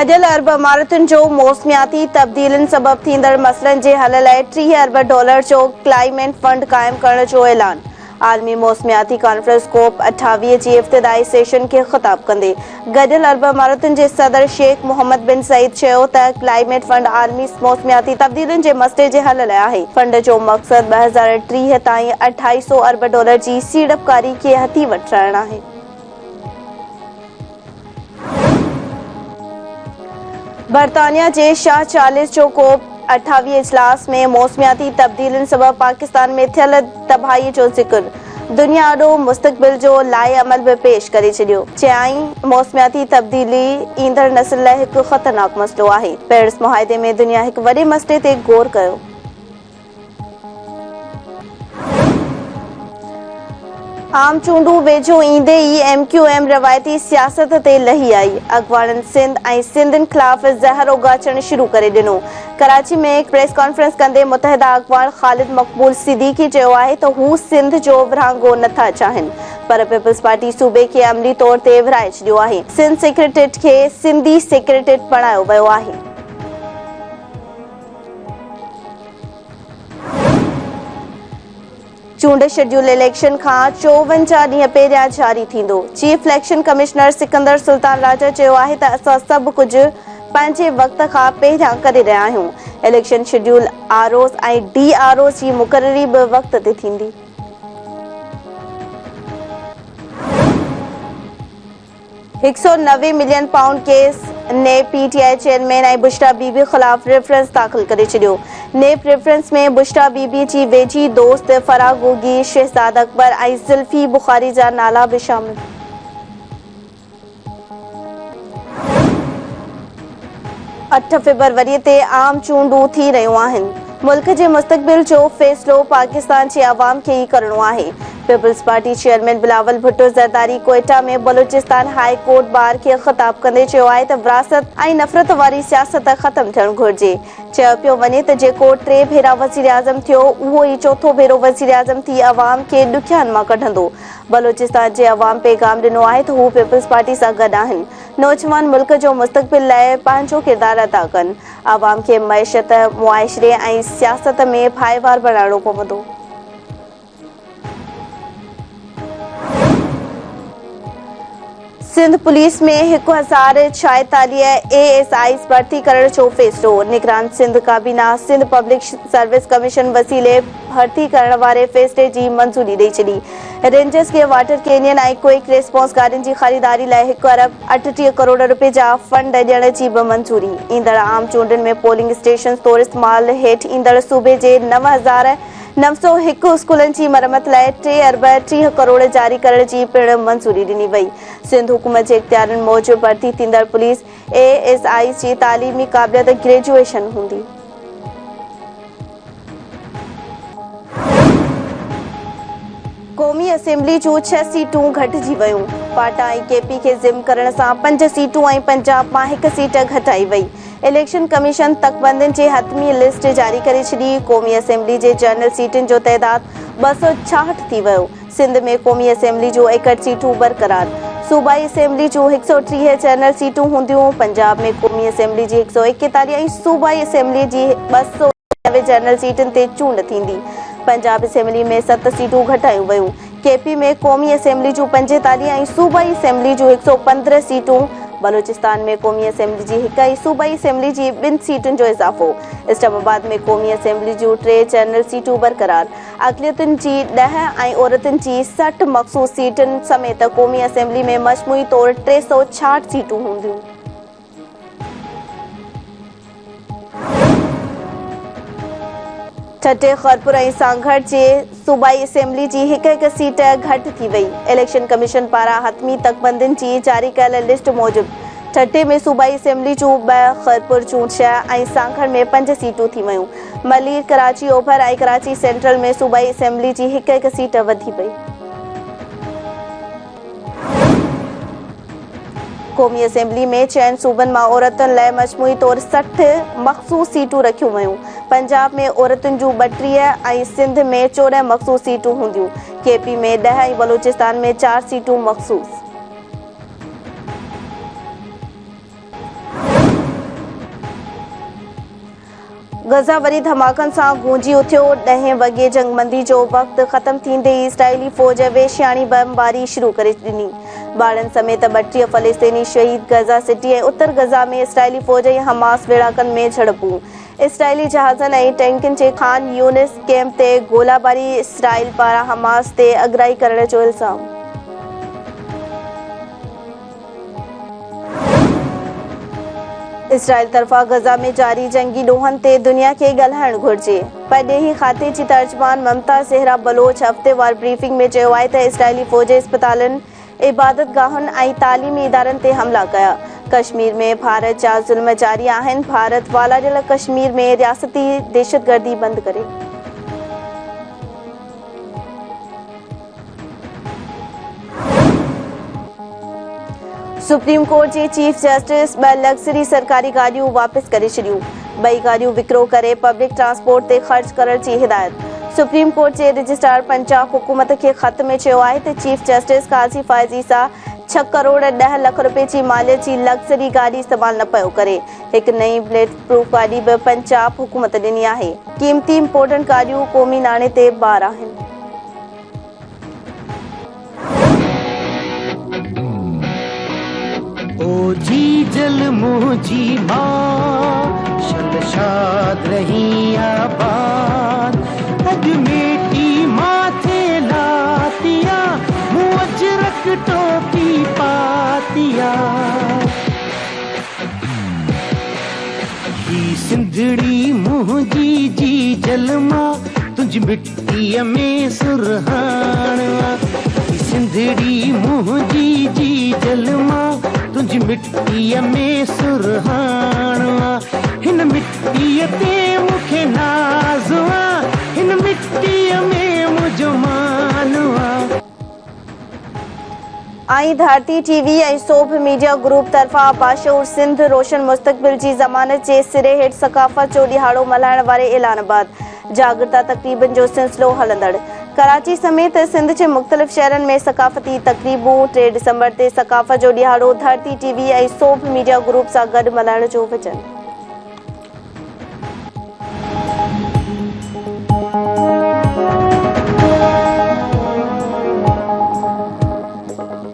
गडियल अरब इमारतुनि जो मौसमियाती तब्दीलियुनि सबब थींदड़ मसइलनि जे हल लाइ $30 अरब जो क्लाइमेट फंड क़ाइमु करण जो ऐलान। आलमी मौसमियाती कॉन्फ्रेंस कोप 28 जी इब्तिदाई सेशन खे ख़िताब कंदे गडियल अरब इमारतुनि जे सदर शेख मोहम्मद बिन सईद चयो त क्लाइमेट फंड आलमी मौसमियाती तब्दीलियुनि जे मसइले जे हल लाइ आहे। फंड जो मक़सद 2030 ताईं $250 अरब जी सीड़पकारी खे हथी वठणु आहे। बरतानिया जे शाह चालीस जो कोप 28 इजलास में मौसमियाती तब्दीलियुनि सबब पाकिस्तान में थियल तबाही जो ज़िक्र दुनिया ॾो मुस्तक़बिल जो लाइ अमल बि पेश करे छॾियो। चयाईं मौसमियाती तब्दीली ईंदड़ नस्ल लाइ हिकु ख़तरनाक मसइलो आहे। पेरिस मुआहिदे में दुनिया हिकु वॾे मसइले ते गौर कयो। आम चूंडूं वेझो ईंदे ई MQM रवायती सियासत ते लही आई। अॻवाननि सिंध ऐं सिंधियुनि ख़िलाफ़ ज़हर उगाचणु शुरू करे ॾिनो। कराची में हिकु प्रेस कॉन्फ्रेंस कंदे मुतहिदा अॻवान ख़ालिद मक़बूल सिद्दीकी चयो आहे त हू सिंध जो विरहाङो नथा चाहिनि, पर पीपल्स पार्टी सूबे खे अमली तौर ते विरहाए छॾियो आहे। सिंध सेक्रेटेरिएट खे सिंधी सेक्रेटेरिएट बणायो वियो आहे। चूंड शेड्यूल इलेक्शन खां 54 ॾींहं पहिरियां जारी थींदो। Chief election commissioner Sikandar Sultan Raja चयो आहे त असां सभु कुझु पंहिंजे वक़्त खां पहिरियां करे रहिया आहियूं। इलेक्शन शेड्यूल ROs ऐं DROs जी मुक़ररी बि वक़्त ते थींदी। £190 मिलियन केस नेब PTI चेयरमैन ऐं बुशरा बीबी ख़िलाफ़ रेफरेंस दाख़िल करे छॾियो। नेब रेफरेंस में बुशरा बीबी जी वेझी दोस्त फराह गोगी, शहज़ाद अकबर ऐं ज़ुल्फी बुखारी जा नाला बि शामिल। 8 फरवरीअ ते आम चूंडूं थी रहियूं आहिनि। मुल्क जे मुस्तक़बिल जो फ़ैसिलो पाकिस्तान जे अवाम खे ई करणो आहे। Peoples party chairman Bilawal Bhutto Zardari Quetta में बलूचिस्तान हाई कोर्ट बार खे ख़िताब कंदे चयो आहे त विरासत ऐं नफ़रत वारी सियासत ख़तमु थियणु घुरिजे। चयो पियो वञे त जेको 3 भेरा वज़ीर आज़म थियो उहो ई 4थो भेरो वज़ीर आज़म थी अवाम खे ॾुखियानि मां कढंदो। बलूचिस्तान जे अवाम पैगाम ॾिनो आहे त हू पीपल्स पार्टी सां गॾु आहिनि। नौजवान मुल्क जो मुस्तक़बिल लाइ पंहिंजो किरदारु अदा कनि। अवाम खे मईशत, मुआशिरे ऐं सियासत में भाईवार बणाइणो पवंदो। सिंध पुलिस में 1046 ASIs भर्ती करण जो फ़ैसिलो। निगरान सिंध काबीना सिंध पब्लिक सर्विस कमीशन वसीले भर्ती करण वारे फ़ैसिले जी मंज़ूरी ॾेई छॾी। रेंजर्स खे वाटर कैनियन ऐं क्विक रिस्पॉन्स गाॾियुनि जी ख़रीदारी लाइ ₹1 अरब जा फंड ॾियण जी बि मंज़ूरी। ईंदड़ आम चूंडुनि में पोलिंग स्टेशन तौरु इस्तेमाल हेठि ईंदड़ सूबे जे 9,901 स्कूलनि जी मरमत लाइ ₹3 अरब जारी करण जी पिणु मंज़ूरी ॾिनी वई। सिंध हुकूमत जे इख़्तियारनि मूजिबि भर्ती थींदड़ पुलिस ASIs जी तालीमी क़ाबिलियत ग्रेजुएशन हूंदी। क़ौमी असेंबली जूं 6 सीटूं घटिजी वयूं। पाटा ऐं KP खे ज़िम करण सां 5 सीटूं ऐं पंजाब मां 1 सीट घटाई वई। इलेक्शन कमीशन तक़बंदियुनि जी हतमी लिस्ट जारी करे छॾी। क़ौमी असेंबली जे जनरल सीटुनि जो तइदादु 266 थी वियो। सिंध में क़ौमी असेंबली जूं 61 सीटूं बरक़रार। सूबाई असेंबली जूं 130 जनरल सीटूं हूंदियूं। पंजाब में क़ौमी असेंबली जी 141 ऐं सूबाई असेंबली जी 290 जनरल सीटुनि ते चूंड थींदी। पंजाब असेंबली में 7 सीटूं घटायूं वयूं। KP में क़ौमी असेंबली जूं 45 ऐं सूबाई असेंबली जूं 115 सीटूं। बलूचिस्तान में क़ौमी असेंबली जी 1 ऐं सूबाई असेंबली जी 2 सीटुनि जो इज़ाफ़ो। इस्लामाबाद में क़ौमी असेंबली जूं 3 जनरल सीटूं बरक़रार। अक़लियतुनि जी 10 ऐं औरतुनि जी 60 मख़सूस सीटुनि समेत क़ौमी असेंबली में मजमूई तौरु 366 सीटूं हूंदियूं। ठटे खरपुर ऐं सांगड़ जे सूबाई असेंबली जी 1 सीट घटि थी वई। इलेक्शन कमीशन पारां हतमी तक़बंदियुनि जी जारी कयल लिस्ट मूजिबि ठटे में सूबाई असेंबली जूं 2, खरपुर जूं 6 ऐं सांगड़ में 5 सीटूं थी वयूं। मलीर, कराची ओभर ऐं कराची सेंट्रल में सूबाई असेंबली जी 1 सीट वधी वई। क़ौमी असेंबली में 6 सूबनि मां औरतुनि लाइ मजमूई तौरु 60 मख़सूस सीटूं रखियूं वयूं। पंजाब में औरतुनि जूं 32 ऐं सिंध में 14 मख़सूस सीटूं हूंदियूं। KP में 10 ऐं बलूचिस्तान में 4 सीटूं मख़सूस। गज़ा वरी धमाकनि सां गूंजी उथियो। 10 वॻे जंगबंदी जो वक़्तु ख़त्म थींदे ई इसराइली फ़ौज वेशियाणी बमबारी शुरू करे ॾिनी। ॿारनि समेत 32 फ़लस्तीनी शहीद। गज़ा सिटी ऐं उत्तर गज़ा में इसराइली फ़ौज ऐं हमास विड़हाकनि में झड़पूं। इसराइली जहाज़नि ऐं टैंकनि जे ख़ान यूनिस कैम्प ते गोलाबारी। इसराइल पारां हमास ते अगराई करण जो इल्ज़ाम। इसराइल तरफ़ां गज़ा में जारी जंगी ॾोहनि ते दुनिया खे ॻाल्हाइणु घुरिजे। परॾेही खाते जी तर्जुमान ममता ज़हरा बलोच हफ़्तेवार ब्रीफिंग में चयो आहे त इसराइली फ़ौज इस्पतालनि, इबादतगाहुनि ऐं तालीमी इदारनि ते हमला कया। कश्मीर में भारत जा ज़ुल्म जारी आहिनि। भारत वालाडियल कश्मीर में रियासती दहशतगर्दी बंदि करे। सुप्रीम कोर्ट जे चीफ जस्टिस 2 लग्ज़री सरकारी गाॾियूं वापसि करे छॾियूं। 2 गाॾियूं विकिरो करे पब्लिक ट्रांसपोर्ट ते ख़र्च करण जी हिदायत। सुप्रीम कोर्ट जे रजिस्ट्रार पंजाब हुकूमत खे ख़त में चयो आहे त चीफ जस्टिस काज़ी फ़ाइज़ ईसा 6 करोड़ 10 लख रुपए जी मालियत जी लग्ज़री गाॾी इस्तेमालु न पियो करे। हिकु नई बुलेट प्रूफ गाॾी बि पंजाब हुकूमत ॾिनी आहे। क़ीमती इंपोर्टेंट गाॾियूं क़ौमी नाणे ते ॿार आहिनि। ओ जी जल मुझी माँ शलशाद रही आबाद। अज मेटी माथे लातिया मुअजरक टोपी पातिया। ही सिंधड़ी मुझी जी जल माँ तुझ मिट्टी में सुरहाना। सिंधड़ी मुझी जी जल माँ तुझ मिट्टी में सुरहाना। हिन मिट्टी ते मुखे नाज़वा, हिन मिट्टी में मुझो मानवा। आई भारती टीवी ऐं सोभ मीडिया ग्रुप तरफ़ां बाशऊर सिंध रोशन मुस्तक़बिल जी ज़मानत जे सिरे हेठि सक़ाफ़त जो ॾिहाड़ो मल्हाइण वारे ऐलान बादि जागरता तक़रीबनि जो सिलसिलो हलंदड़। कराची समेत सिंध जे मुख़्तलिफ़ शहरनि में सक़ाफ़ती तक़रीबूं। 3 डिसंबर ते सक़ाफ़त जो ॾिहाड़ो धरती टीवी ऐं सोभ मीडिया ग्रुप सां गॾु मल्हाइण जो वचन।